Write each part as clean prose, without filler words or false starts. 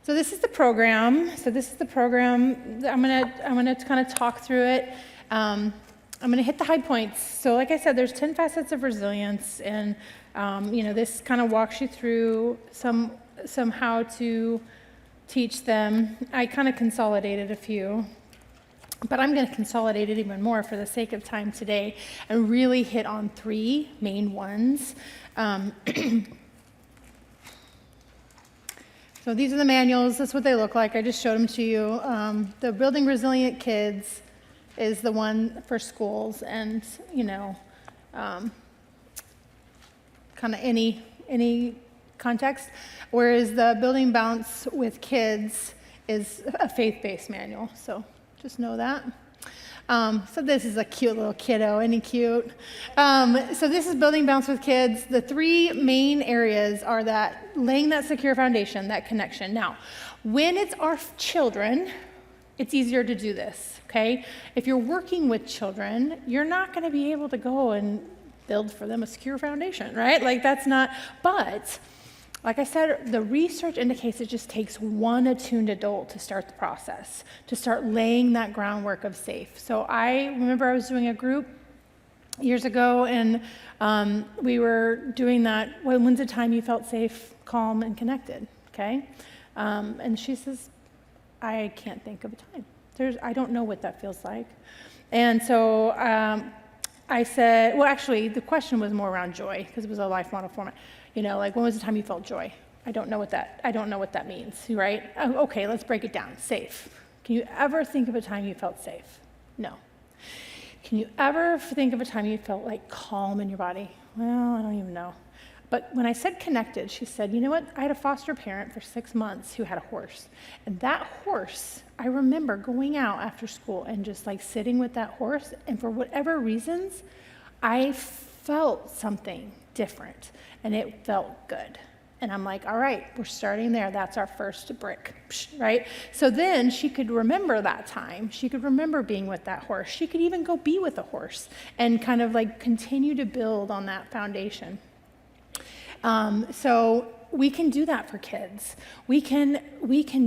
So this is the program. I'm gonna kind of talk through it. I'm gonna hit the high points. So like I said, there's 10 facets of resilience, and this kind of walks you through some how to teach them. I kind of consolidated a few, but I'm going to consolidate it even more for the sake of time today and really hit on 3 main ones. So these are the manuals. That's what they look like. I just showed them to you. The Building Resilient Kids is the one for schools, and kind of any context, whereas the Building Bounce with Kids is a faith-based manual. So just know that. So this is a cute little kiddo, isn't he cute? So this is Building Bounce with Kids. The 3 main areas are that laying that secure foundation, that connection. Now, when it's our children, it's easier to do this, okay? If you're working with children, you're not going to be able to go and build for them a secure foundation, right? Like that's not, but like I said, the research indicates it just takes one attuned adult to start the process, to start laying that groundwork of safe. So I remember I was doing a group years ago, and we were doing that, when's the time you felt safe, calm, and connected, okay? And she says, I can't think of a time. I don't know what that feels like. And so I said, well, actually, the question was more around joy, because it was a life model format. Like when was the time you felt joy? I don't know what that means, right? Okay, let's break it down. Safe. Can you ever think of a time you felt safe? No. Can you ever think of a time you felt like calm in your body? Well, I don't even know. But when I said connected, she said, you know what? I had a foster parent for 6 months who had a horse. And that horse, I remember going out after school and just like sitting with that horse. And for whatever reasons, I felt something different, and it felt good. And I'm like, all right, we're starting there. That's our first brick, right? So then she could remember that time. She could remember being with that horse. She could even go be with a horse and kind of like continue to build on that foundation. So we can do that for kids. We can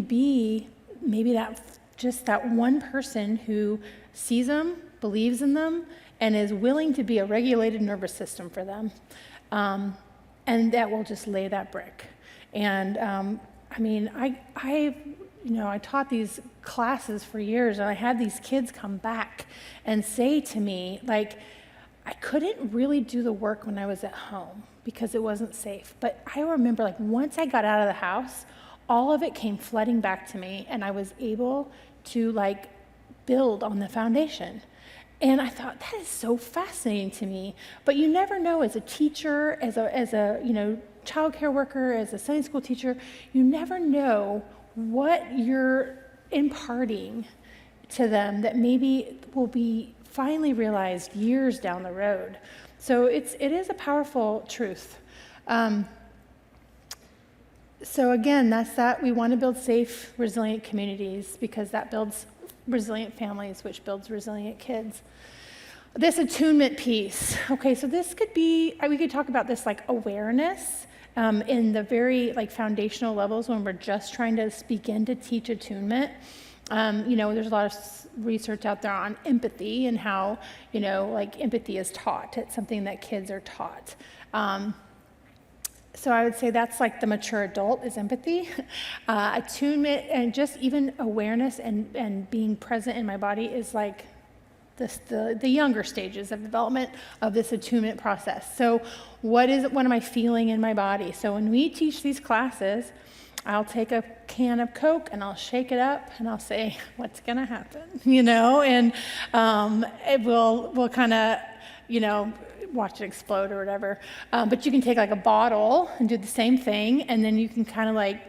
be maybe that one person who sees them, believes in them, and is willing to be a regulated nervous system for them. And that will just lay that brick. And I taught these classes for years, and I had these kids come back and say to me, like, I couldn't really do the work when I was at home because it wasn't safe. But I remember, like, once I got out of the house, all of it came flooding back to me, and I was able to, like, build on the foundation. And I thought, that is so fascinating to me. But you never know, as a teacher, as a child care worker, as a Sunday school teacher, you never know what you're imparting to them that maybe will be finally realized years down the road. So it is a powerful truth. So again, that's that. We want to build safe, resilient communities because that builds resilient families, which builds resilient kids. This attunement piece. Okay, so this could be, we could talk about this like awareness in the very like foundational levels when we're just trying to begin to teach attunement. There's a lot of research out there on empathy and how, like empathy is taught. It's something that kids are taught. So I would say that's like the mature adult is empathy. Attunement and just even awareness and being present in my body is like the younger stages of development of this attunement process. So what am I feeling in my body? So when we teach these classes, I'll take a can of Coke and I'll shake it up and I'll say, what's going to happen? And we'll kind of, watch it explode or whatever. But you can take like a bottle and do the same thing, and then you can kind of like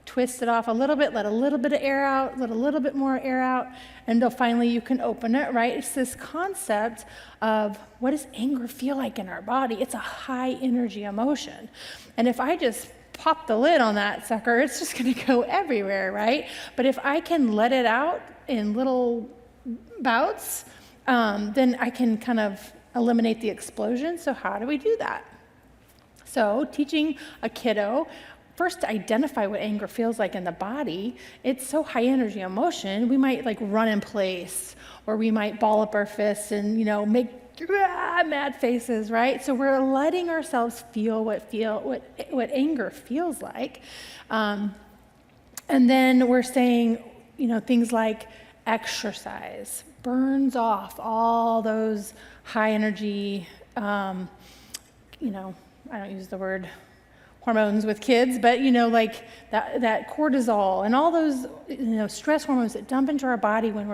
twist it off a little bit, let a little bit of air out, let a little bit more air out, until finally you can open it, right? It's this concept of what does anger feel like in our body? It's a high energy emotion. And if I just pop the lid on that sucker, it's just going to go everywhere, right? But if I can let it out in little bouts, then I can kind of eliminate the explosion. So how do we do that? So teaching a kiddo first to identify what anger feels like in the body. It's so high energy emotion. We might like run in place, or we might ball up our fists and, make mad faces, right? So we're letting ourselves feel what anger feels like. And then we're saying, things like exercise burns off all those high energy, I don't use the word hormones with kids, but like that cortisol and all those stress hormones that dump into our body when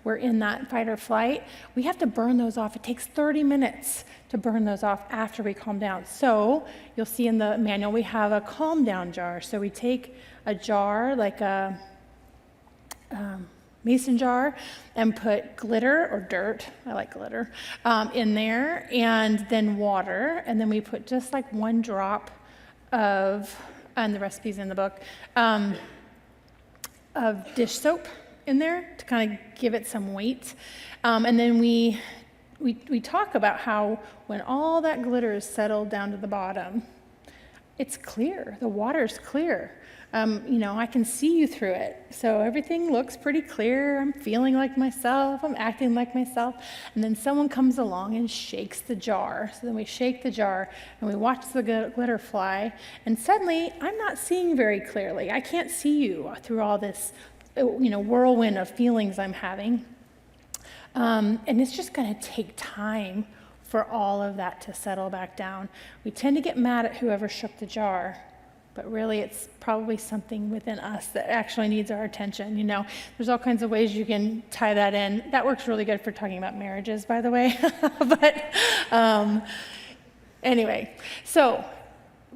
we're in that fight or flight. We have to burn those off. It takes 30 minutes to burn those off after we calm down. So you'll see in the manual we have a calm down jar. So we take a jar like a mason jar and put glitter or dirt, I like glitter, in there, and then water, and then we put just like one drop of, and the recipe's in the book, of dish soap in there to kind of give it some weight. And then we talk about how when all that glitter is settled down to the bottom, it's clear, the water's clear. I can see you through it. So everything looks pretty clear. I'm feeling like myself. I'm acting like myself. And then someone comes along and shakes the jar. So then we shake the jar and we watch the glitter fly. And suddenly I'm not seeing very clearly. I can't see you through all this, whirlwind of feelings I'm having. And it's just going to take time for all of that to settle back down. We tend to get mad at whoever shook the jar. But really, it's probably something within us that actually needs our attention. There's all kinds of ways you can tie that in. That works really good for talking about marriages, by the way. But anyway, so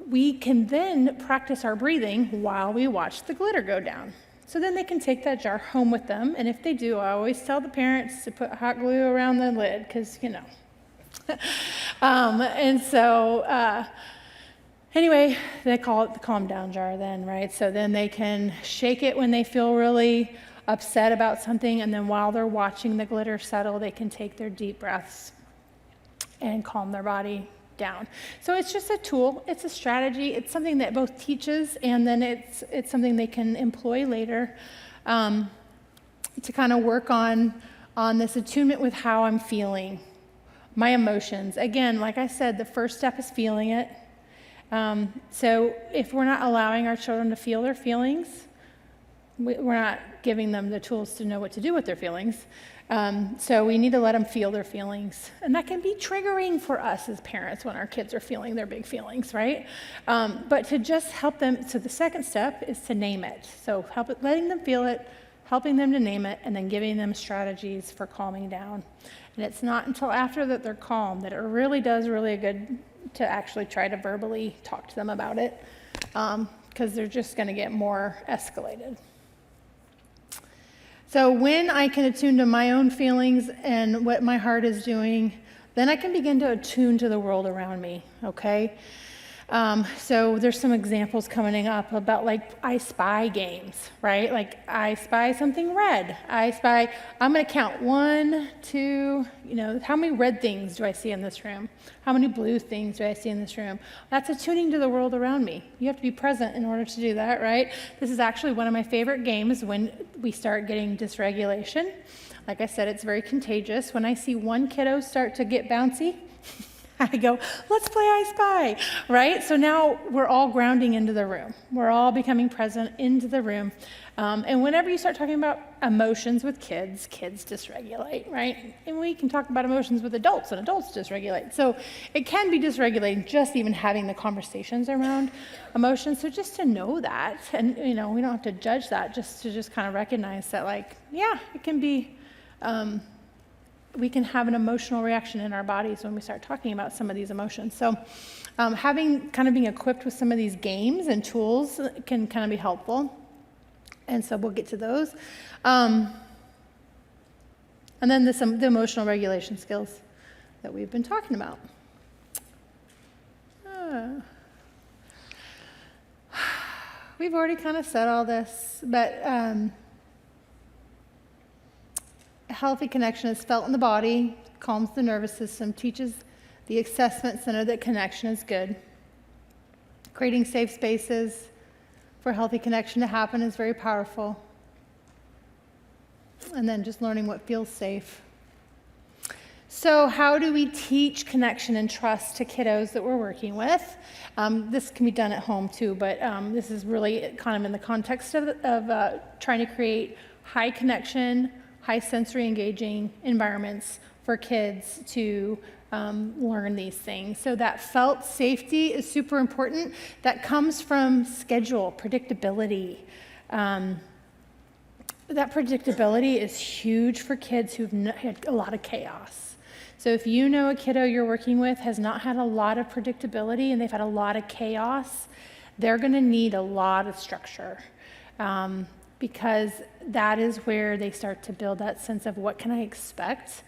we can then practice our breathing while we watch the glitter go down. So then they can take that jar home with them. And if they do, I always tell the parents to put hot glue around the lid because, Anyway, they call it the calm down jar then, right? So then they can shake it when they feel really upset about something, and then while they're watching the glitter settle, they can take their deep breaths and calm their body down. So it's just a tool, it's a strategy, it's something that both teaches, and then it's something they can employ later to kind of work on this attunement with how I'm feeling, my emotions. Again, like I said, the first step is feeling it. So if we're not allowing our children to feel their feelings, we're not giving them the tools to know what to do with their feelings. So we need to let them feel their feelings. And that can be triggering for us as parents when our kids are feeling their big feelings, right? But to just help them, so the second step is to name it. So letting them feel it, helping them to name it, and then giving them strategies for calming down. And it's not until after that they're calm that it really does really good to actually try to verbally talk to them about it, because they're just going to get more escalated. So when I can attune to my own feelings and what my heart is doing, then I can begin to attune to the world around me, okay? So there's some examples coming up about like I spy games, right? Like I spy something red. I'm going to count 1, 2, how many red things do I see in this room? How many blue things do I see in this room? That's attuning to the world around me. You have to be present in order to do that, right? This is actually one of my favorite games when we start getting dysregulation. Like I said, it's very contagious. When I see one kiddo start to get bouncy, I go, let's play I Spy, right? So now we're all grounding into the room. We're all becoming present into the room. And whenever you start talking about emotions with kids dysregulate, right? And we can talk about emotions with adults, and adults dysregulate. So it can be dysregulating just even having the conversations around emotions. So just to know that, and we don't have to judge that, just to kind of recognize that, like, yeah, it can be, we can have an emotional reaction in our bodies when we start talking about some of these emotions. So being equipped with some of these games and tools can kind of be helpful. And so we'll get to those. And then the emotional regulation skills that we've been talking about. We've already kind of said all this, but a healthy connection is felt in the body, calms the nervous system, teaches the assessment center that connection is good. Creating safe spaces for healthy connection to happen is very powerful. And then just learning what feels safe. So how do we teach connection and trust to kiddos that we're working with? This can be done at home too, but this is really kind of in the context of trying to create high connection, high sensory engaging environments for kids to learn these things. So that felt safety is super important. That comes from schedule, predictability. That predictability is huge for kids who've had a lot of chaos. So if you know a kiddo you're working with has not had a lot of predictability and they've had a lot of chaos, they're going to need a lot of structure, because that is where they start to build that sense of what can I expect.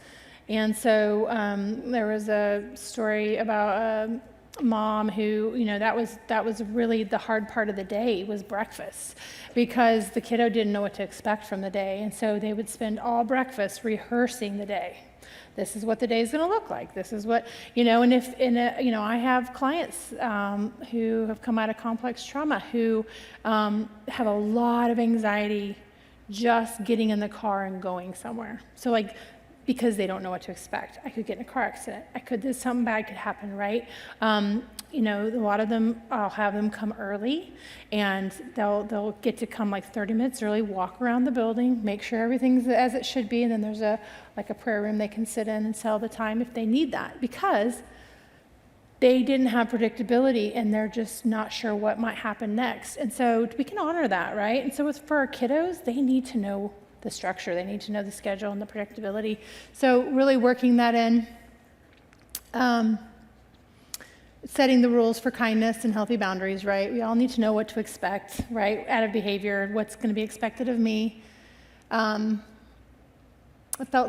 And so there was a story about a mom who, that was really the hard part of the day was breakfast, because the kiddo didn't know what to expect from the day. And so they would spend all breakfast rehearsing the day. This is what the day is going to look like. This is what, I have clients who have come out of complex trauma who have a lot of anxiety just getting in the car and going somewhere. So because they don't know what to expect. I could get in a car accident. Something bad could happen, right? A lot of them, I'll have them come early, and they'll get to come 30 minutes early, walk around the building, make sure everything's as it should be, and then there's a prayer room they can sit in and tell the time if they need that, because they didn't have predictability and they're just not sure what might happen next. And so we can honor that, right? And so for our kiddos, they need to know the structure. They need to know the schedule and the predictability. So really working that in, setting the rules for kindness and healthy boundaries, right? We all need to know what to expect, right? Out of behavior, what's going to be expected of me. Felt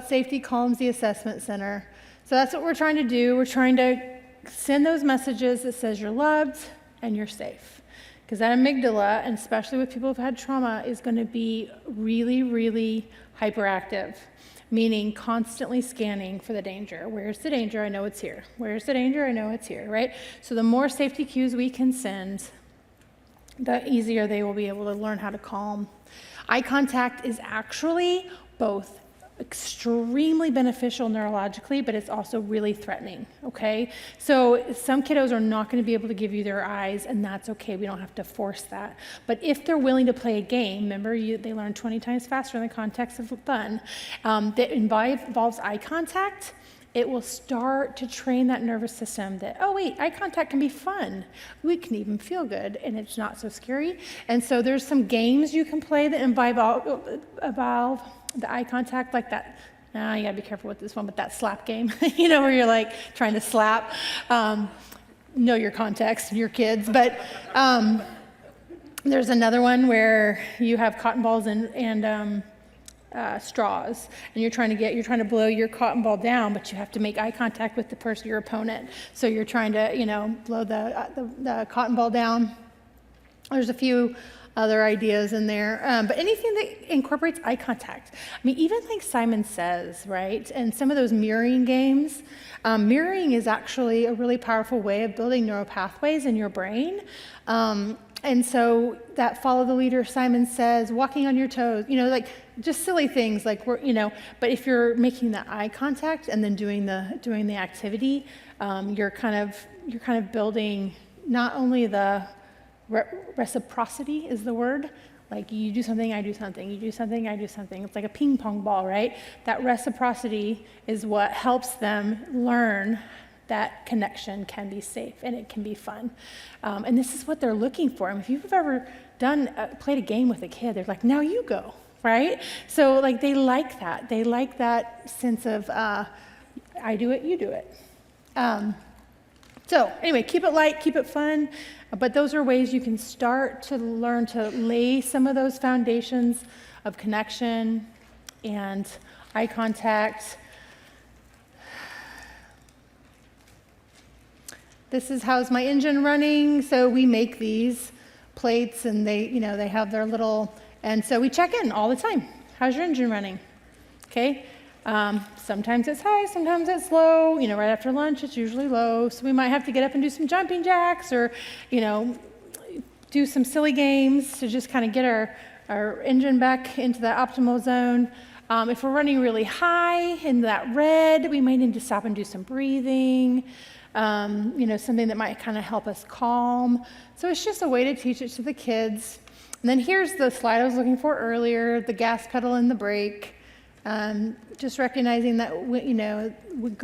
safety calms the assessment center. So that's what we're trying to do. We're trying to send those messages that says you're loved and you're safe. Because that amygdala, and especially with people who've had trauma, is going to be really, really hyperactive, meaning constantly scanning for the danger. Where's the danger? I know it's here. Where's the danger? I know it's here, right? So the more safety cues we can send, the easier they will be able to learn how to calm. Eye contact is actually both extremely beneficial neurologically, but it's also really threatening, okay? So some kiddos are not going to be able to give you their eyes, and that's okay. We don't have to force that. But if they're willing to play a game, remember, they learn 20 times faster in the context of fun, that involves eye contact, it will start to train that nervous system that, oh wait, eye contact can be fun. We can even feel good, and it's not so scary. And so there's some games you can play that involve the eye contact, like that. Now you gotta be careful with this one, but that slap game, where you're trying to slap. Know your context, your kids. But there's another one where you have cotton balls and straws, and you're trying to blow your cotton ball down, but you have to make eye contact with the person, your opponent. So you're trying to, blow the cotton ball down. There's a few other ideas in there, but anything that incorporates eye contact. I mean, even Simon Says, right? And some of those mirroring games. Mirroring is actually a really powerful way of building neural pathways in your brain. And so that follow the leader, Simon Says, walking on your toes, just silly things but if you're making that eye contact and then doing the activity, you're kind of building not only the reciprocity is the word, you do something, I do something, you do something, I do something. It's like a ping pong ball, right? That reciprocity is what helps them learn that connection can be safe and it can be fun. And this is what they're looking for. If you've ever played a game with a kid, they're like, now you go, right? So they like that. They like that sense of I do it, you do it. So anyway, keep it light, keep it fun, but those are ways you can start to learn to lay some of those foundations of connection and eye contact. This is how's my engine running. So we make these plates, and they have their little, and so we check in all the time. How's your engine running? Okay. Sometimes it's high, sometimes it's low. Right after lunch, it's usually low. So we might have to get up and do some jumping jacks, or, do do some silly games to just kind of get our engine back into that optimal zone. If we're running really high in that red, we might need to stop and do some breathing, something that might kind of help us calm. So it's just a way to teach it to the kids. And then here's the slide I was looking for earlier, the gas pedal and the brake. Just recognizing that,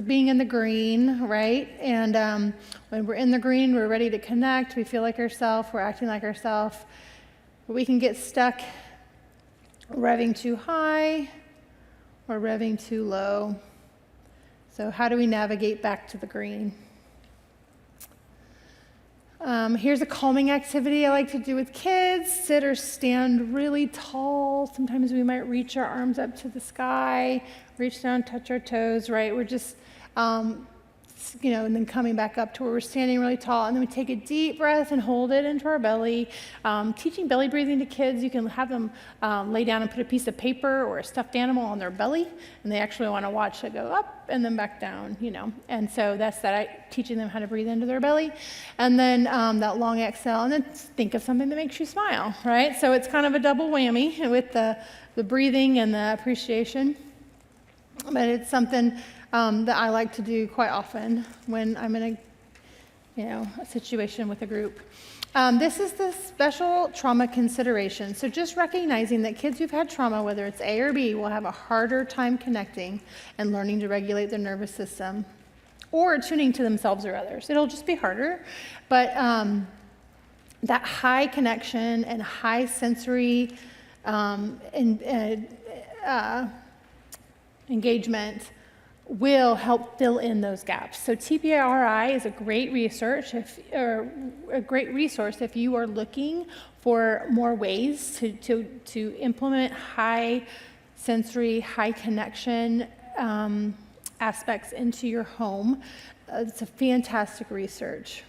being in the green, right? And when we're in the green, we're ready to connect. We feel like ourselves. We're acting like ourselves. But we can get stuck revving too high or revving too low. So how do we navigate back to the green? Here's a calming activity I like to do with kids. Sit or stand really tall. Sometimes we might reach our arms up to the sky, reach down, touch our toes, right? We're just, and then coming back up to where we're standing really tall. And then we take a deep breath and hold it into our belly. Teaching belly breathing to kids, you can have them lay down and put a piece of paper or a stuffed animal on their belly, and they actually want to watch it go up and then back down, And so that's teaching them how to breathe into their belly. And then that long exhale, and then think of something that makes you smile, right? So it's kind of a double whammy with the breathing and the appreciation. But it's something that I like to do quite often when I'm in a situation with a group. This is the special trauma consideration. So just recognizing that kids who've had trauma, whether it's A or B, will have a harder time connecting and learning to regulate their nervous system or tuning to themselves or others. It'll just be harder. But that high connection and high sensory engagement will help fill in those gaps. So TPRI is a great resource if you are looking for more ways to implement high sensory, high connection aspects into your home. It's a fantastic resource.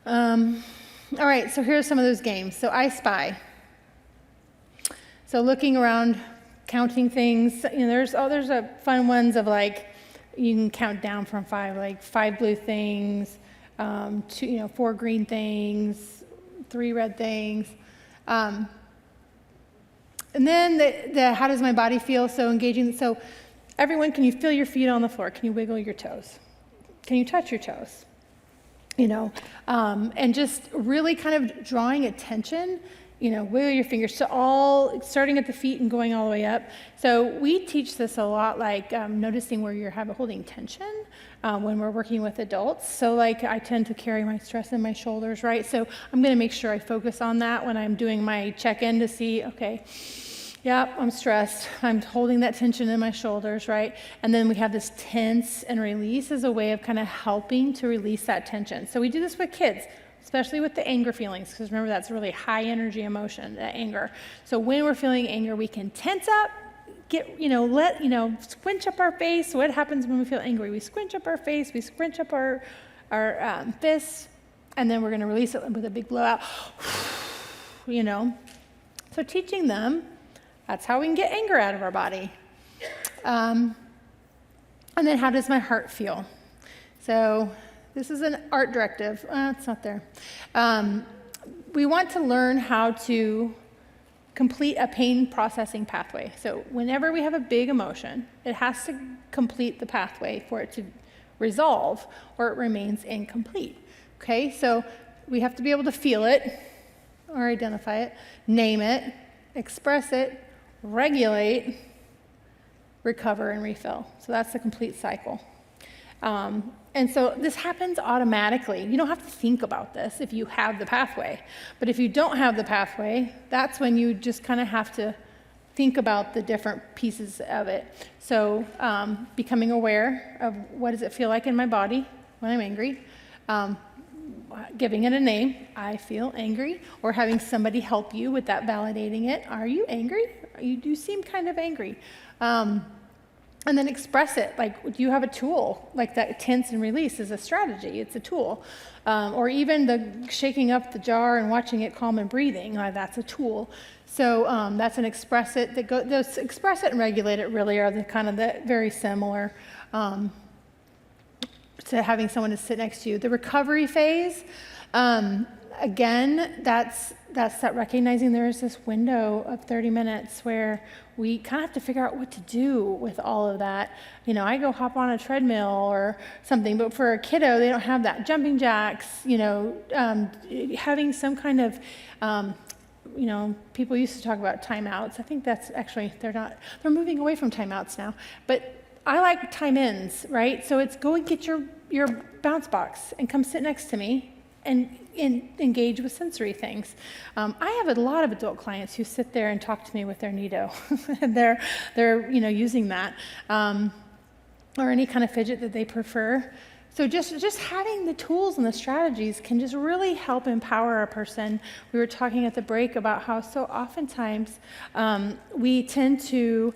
All right, so here's some of those games. So I Spy. So looking around, counting things, there's fun ones of you can count down from 5, 5 blue things, 4 green things, 3 red things. And then the how does my body feel? So engaging. So everyone, can you feel your feet on the floor? Can you wiggle your toes? Can you touch your toes? And just really kind of drawing attention. Wiggle your fingers. So all starting at the feet and going all the way up. So we teach this a lot, noticing where you're holding tension when we're working with adults. So I tend to carry my stress in my shoulders, right? So I'm going to make sure I focus on that when I'm doing my check-in to see, okay, yeah, I'm stressed. I'm holding that tension in my shoulders, right? And then we have this tense and release as a way of kind of helping to release that tension. So we do this with kids, especially with the anger feelings, because remember, that's really high energy emotion, that anger. So when we're feeling anger, we can tense up, squinch up our face. What happens when we feel angry? We squinch up our face, we squinch up our fists, and then we're going to release it with a big blowout. So teaching them, that's how we can get anger out of our body. And then how does my heart feel? So this is an art directive. It's not there. We want to learn how to complete a pain processing pathway. So whenever we have a big emotion, it has to complete the pathway for it to resolve, or it remains incomplete. Okay, so we have to be able to feel it or identify it, name it, express it, regulate, recover, and refill. So that's the complete cycle. And so this happens automatically. You don't have to think about this if you have the pathway. But if you don't have the pathway, that's when you just kind of have to think about the different pieces of it. So becoming aware of what does it feel like in my body when I'm angry, giving it a name, I feel angry, or having somebody help you with that, validating it. Are you angry? You seem kind of angry. And then express it. Do you have a tool? That tense and release is a strategy. It's a tool. Or even the shaking up the jar and watching it calm and breathing. That's a tool. So that's an express it. Those express it and regulate it really are the very similar. to having someone to sit next to you. The recovery phase, again, that's that recognizing there is this window of 30 minutes where we kind of have to figure out what to do with all of that. I go hop on a treadmill or something, but for a kiddo, they don't have that. Jumping jacks, having some kind of, people used to talk about timeouts. I think that's actually, they're moving away from timeouts now. But I like time ins, right? So it's go and get your bounce box and come sit next to me and engage with sensory things. I have a lot of adult clients who sit there and talk to me with their Nido. And they're using that, or any kind of fidget that they prefer. So just having the tools and the strategies can just really help empower a person. We were talking at the break about how so oftentimes we tend to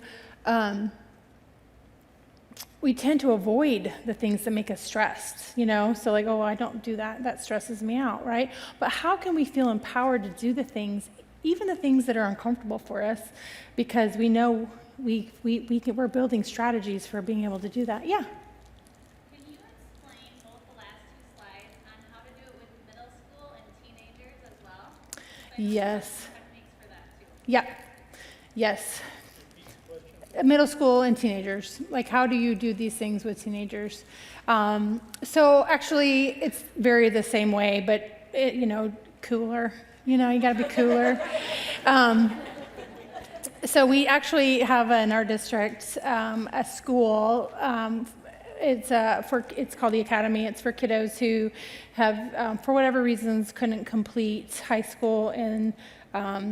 avoid the things that make us stressed, So like, oh, I don't do that. That stresses me out, right? But how can we feel empowered to do the things, even the things that are uncomfortable for us, because we know we're building strategies for being able to do that. Yeah. Can you explain both the last two slides on how to do it with middle school and teenagers as well? Yes. Techniques for that too. Yeah. Yes. Middle school and teenagers. Like, how do you do these things with teenagers? So actually, it's very the same way, but cooler. You got to be cooler. So we actually have in our district a school. It's called the Academy. It's for kiddos who have, for whatever reasons, couldn't complete high school in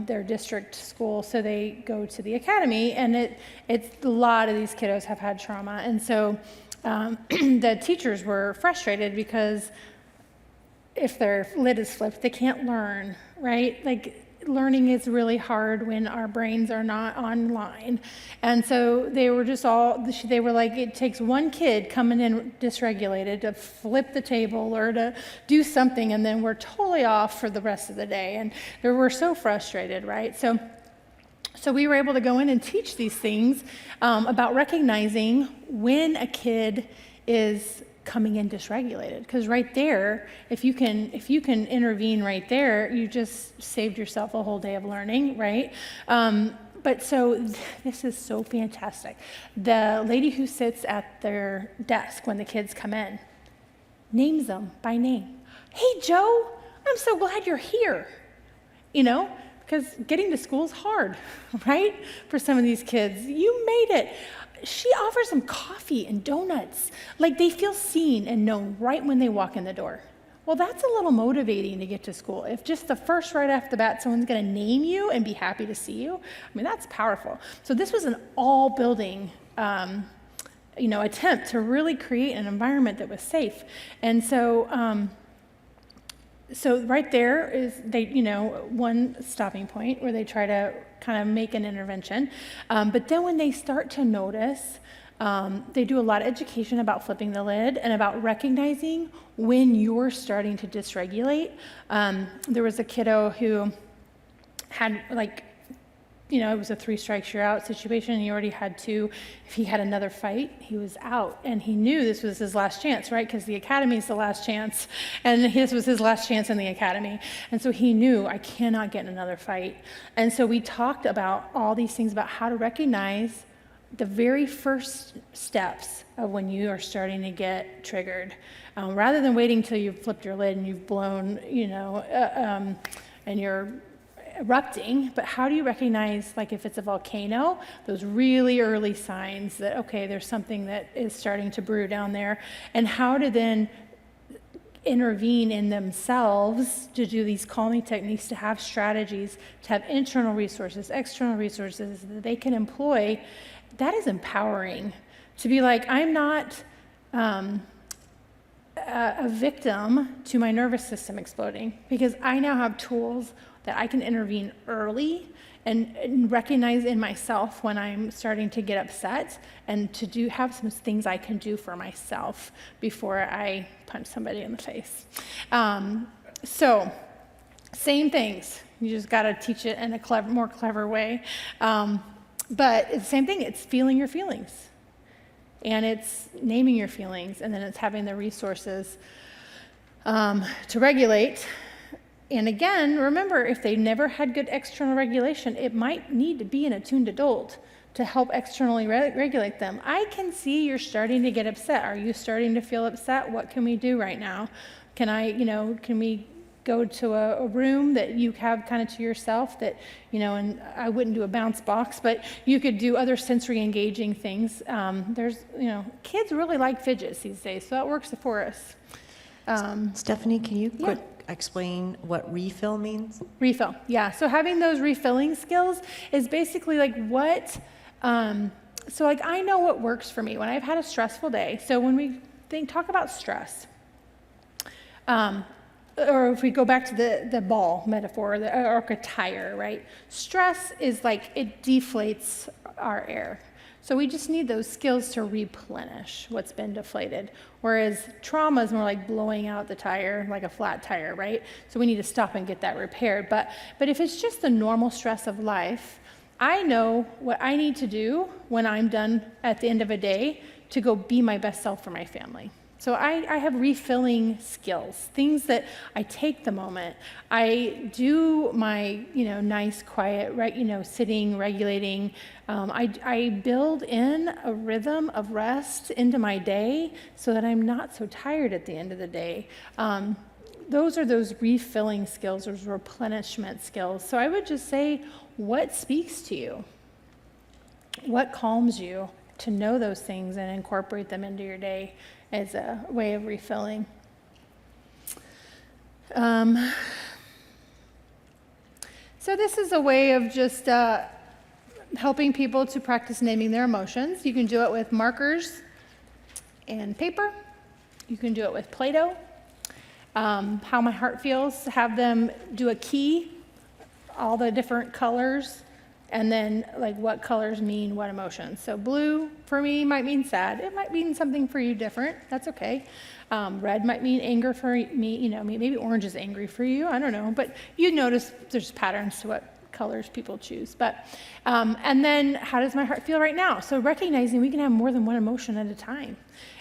their district school, so they go to the Academy. And it's a lot of these kiddos have had trauma, and so the teachers were frustrated because if their lid is flipped, they can't learn, right? Like, learning is really hard when our brains are not online. And so they were like, it takes one kid coming in dysregulated to flip the table or to do something, and then we're totally off for the rest of the day. And they were so frustrated, right? So we were able to go in and teach these things about recognizing when a kid is coming in dysregulated, because right there, if you can intervene right there, you just saved yourself a whole day of learning, right? But so this is so fantastic. The lady who sits at their desk when the kids come in names them by name. Hey, Joe, I'm so glad you're here. Because getting to school is hard, right? For some of these kids, you made it. She offers them coffee and donuts. Like, they feel seen and known right when they walk in the door. Well, that's a little motivating to get to school. If just the first right off the bat, someone's going to name you and be happy to see you, that's powerful. So this was an all-building, attempt to really create an environment that was safe. And so, so right there is one stopping point where they try to kind of make an intervention. But then when they start to notice, they do a lot of education about flipping the lid and about recognizing when you're starting to dysregulate. There was a kiddo who had it was a 3 strikes you're out situation, and he already had 2. If he had another fight, he was out. And he knew this was his last chance, right? Because the Academy is the last chance. And this was his last chance in the Academy. And so he knew, I cannot get in another fight. And so we talked about all these things about how to recognize the very first steps of when you are starting to get triggered. Rather than waiting till you've flipped your lid and you've blown, and you're erupting, but how do you recognize, like if it's a volcano, those really early signs that, okay, there's something that is starting to brew down there, and how to then intervene in themselves to do these calming techniques, to have strategies, to have internal resources, external resources that they can employ. That is empowering. To be like, I'm not a victim to my nervous system exploding, because I now have tools that I can intervene early and recognize in myself when I'm starting to get upset, and to have some things I can do for myself before I punch somebody in the face. So same things. You just got to teach it in a more clever way. But it's the same thing. It's feeling your feelings. And it's naming your feelings, and then it's having the resources to regulate. And again, remember, if they never had good external regulation, it might need to be an attuned adult to help externally regulate them. I can see you're starting to get upset. Are you starting to feel upset? What can we do right now? Can we go to a room that you have kind of to yourself that, and I wouldn't do a bounce box, but you could do other sensory engaging things. Kids really like fidgets these days, so that works for us. Stephanie, can you quick explain what refill means? Refill, yeah. So having those refilling skills is basically like I know what works for me when I've had a stressful day. So when we talk about stress, or if we go back to the ball metaphor, or a tire, right? Stress is like it deflates our air. So we just need those skills to replenish what's been deflated. Whereas trauma is more like blowing out the tire, like a flat tire, right? So we need to stop and get that repaired. But if it's just the normal stress of life, I know what I need to do when I'm done at the end of a day to go be my best self for my family. So I have refilling skills, things that I take the moment. I do my, nice, quiet, sitting, regulating. I build in a rhythm of rest into my day so that I'm not so tired at the end of the day. Those are those refilling skills, those replenishment skills. So I would just say, what speaks to you? What calms you? To know those things and incorporate them into your day as a way of refilling. So this is a way of just helping people to practice naming their emotions. You can do it with markers and paper. You can do it with Play-Doh. How my heart feels, have them do a key, all the different colors, and then like what colors mean what emotions. So blue for me might mean sad. It might mean something for you different. That's okay. Red might mean anger for me. Maybe orange is angry for you. I don't know. But you notice there's patterns to what colors people choose. But and then how does my heart feel right now? So recognizing we can have more than one emotion at a time.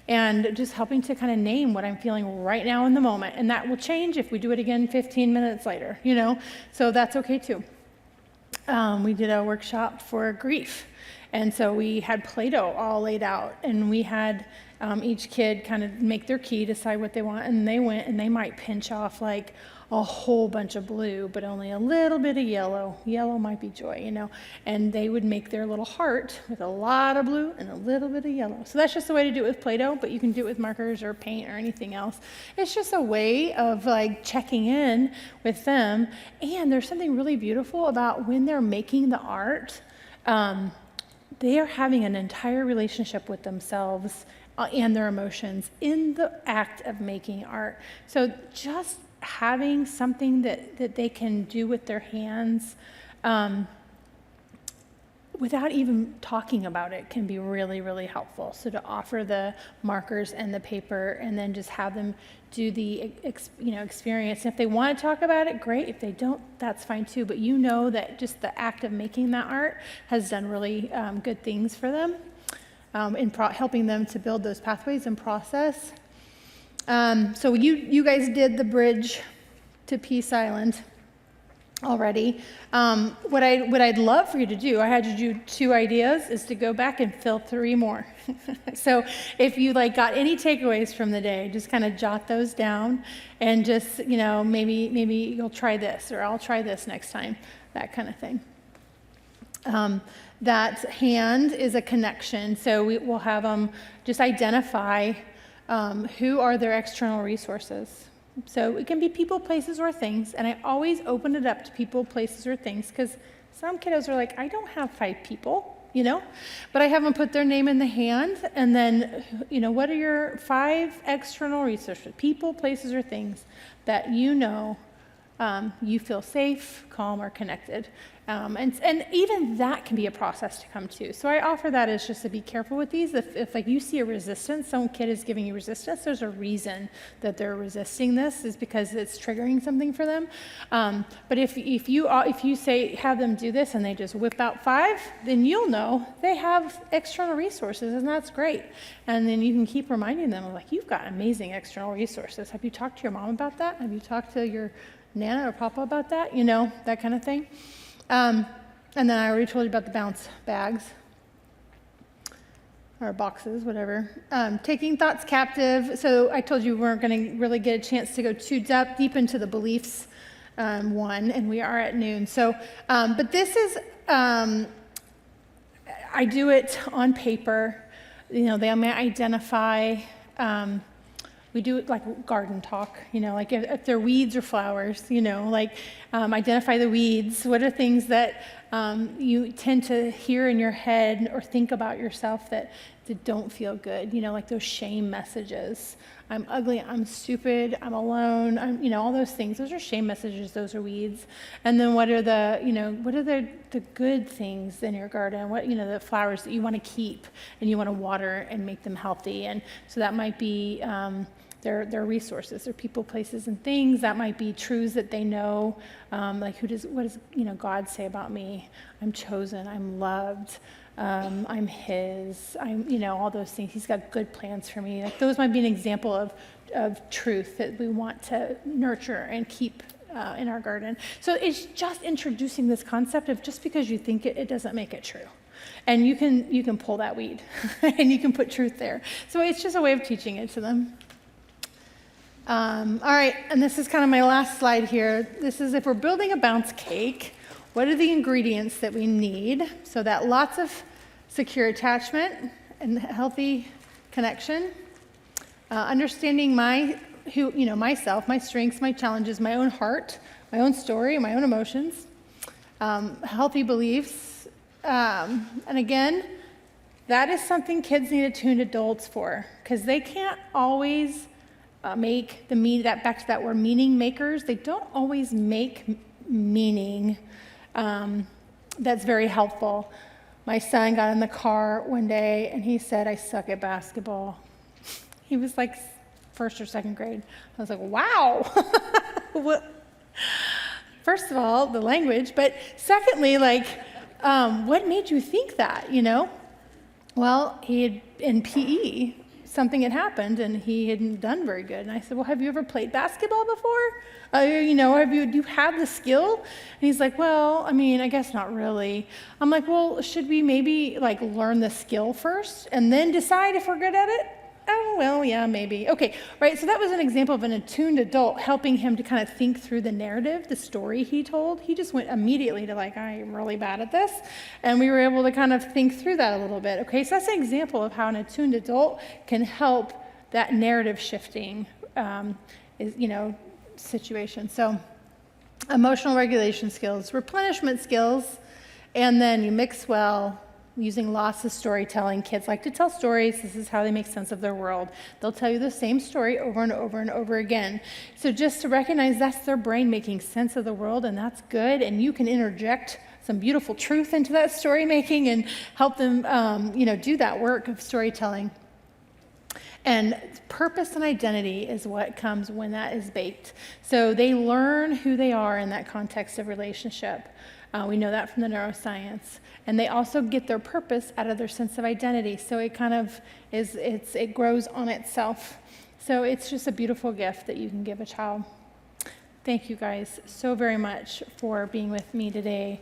And just helping to kind of name what I'm feeling right now in the moment. And that will change if we do it again 15 minutes later, So that's okay too. We did a workshop for grief. And so we had Play-Doh all laid out, and we had each kid kind of make their key, decide what they want, and they went and they might pinch off like a whole bunch of blue, but only a little bit of yellow. Yellow might be joy, and they would make their little heart with a lot of blue and a little bit of yellow. So that's just the way to do it with Play-Doh, but you can do it with markers or paint or anything else. It's just a way of like checking in with them. And there's something really beautiful about when they're making the art, they are having an entire relationship with themselves and their emotions in the act of making art. So just having something that they can do with their hands without even talking about it can be really, really helpful. So to offer the markers and the paper and then just have them do the experience. And if they want to talk about it, great. If they don't, that's fine too. But that just the act of making that art has done really good things for them in helping them to build those pathways and process. So you guys did the bridge to Peace Island already. What I'd love for you to do, I had you do 2 ideas, is to go back and fill 3 more. So if you got any takeaways from the day, just kind of jot those down and just, maybe you'll try this or I'll try this next time, that kind of thing. That hand is a connection. So we'll have them just identify who are their external resources. So it can be people, places, or things. And I always open it up to people, places, or things because some kiddos are like, I don't have 5 people, But I have them put their name in the hand and then, what are your 5 external resources, people, places, or things that you feel safe, calm, or connected. And even that can be a process to come to. So I offer that as just to be careful with these. If like you see a resistance, some kid is giving you resistance, there's a reason that they're resisting this, is because it's triggering something for them. But if you say, have them do this and they just whip out 5, then you'll know they have external resources, and that's great. And then you can keep reminding them of like, you've got amazing external resources. Have you talked to your mom about that? Have you talked to your Nana or Papa about that? You know, that kind of thing. And then I already told you about the bounce bags or boxes, whatever. Taking thoughts captive. So I told you we weren't going to really get a chance to go too deep into the beliefs one, and we are at noon. So, but this is, I do it on paper. You know, they may identify. We do it like garden talk, you know, like if they're weeds or flowers, you know, like identify the weeds. What are things that you tend to hear in your head or think about yourself that don't feel good? You know, like those shame messages. I'm ugly, I'm stupid, I'm alone, you know, all those things. Those are shame messages, those are weeds. And then what are the good things in your garden? What, you know, the flowers that you want to keep and you want to water and make them healthy. And so that might be their resources, their people, places, and things. That might be truths that they know, like what does you know God say about me? I'm chosen, I'm loved, I'm His, you know, all those things. He's got good plans for me. Like those might be an example of truth that we want to nurture and keep in our garden. So it's just introducing this concept of just because you think it doesn't make it true. And you can pull that weed and you can put truth there. So it's just a way of teaching it to them. All right, and this is kind of my last slide here. This is if we're building a bounce cake, what are the ingredients that we need? So that lots of secure attachment and healthy connection, understanding myself, my strengths, my challenges, my own heart, my own story, my own emotions, healthy beliefs, and again, that is something kids need attuned adults for, because they can't always make the meaning, that back to that word, meaning makers. They don't always make meaning that's very helpful. My son got in the car one day and he said, I suck at basketball. He was like 1st or 2nd grade. I was like, wow. What? First of all, the language, but secondly, like, what made you think that, you know? Well, he had, in PE, something had happened and he hadn't done very good. And I said, well, have you ever played basketball before? You know, do you have the skill? And he's like, well, I mean, I guess not really. I'm like, well, should we maybe like learn the skill first and then decide if we're good at it? Oh, well, yeah, maybe. Okay, right, so that was an example of an attuned adult helping him to kind of think through the narrative, the story he told. He just went immediately to like, I am really bad at this. And we were able to kind of think through that a little bit. Okay, so that's an example of how an attuned adult can help that narrative shifting situation. So emotional regulation skills, replenishment skills, and then you mix well. Using lots of storytelling. Kids like to tell stories. This is how they make sense of their world. They'll tell you the same story over and over and over again. So just to recognize that's their brain making sense of the world, and that's good, and you can interject some beautiful truth into that story making and help them do that work of storytelling. And purpose and identity is what comes when that is baked. So they learn who they are in that context of relationship. We know that from the neuroscience. And they also get their purpose out of their sense of identity. So it kind of it grows on itself. So it's just a beautiful gift that you can give a child. Thank you guys so very much for being with me today.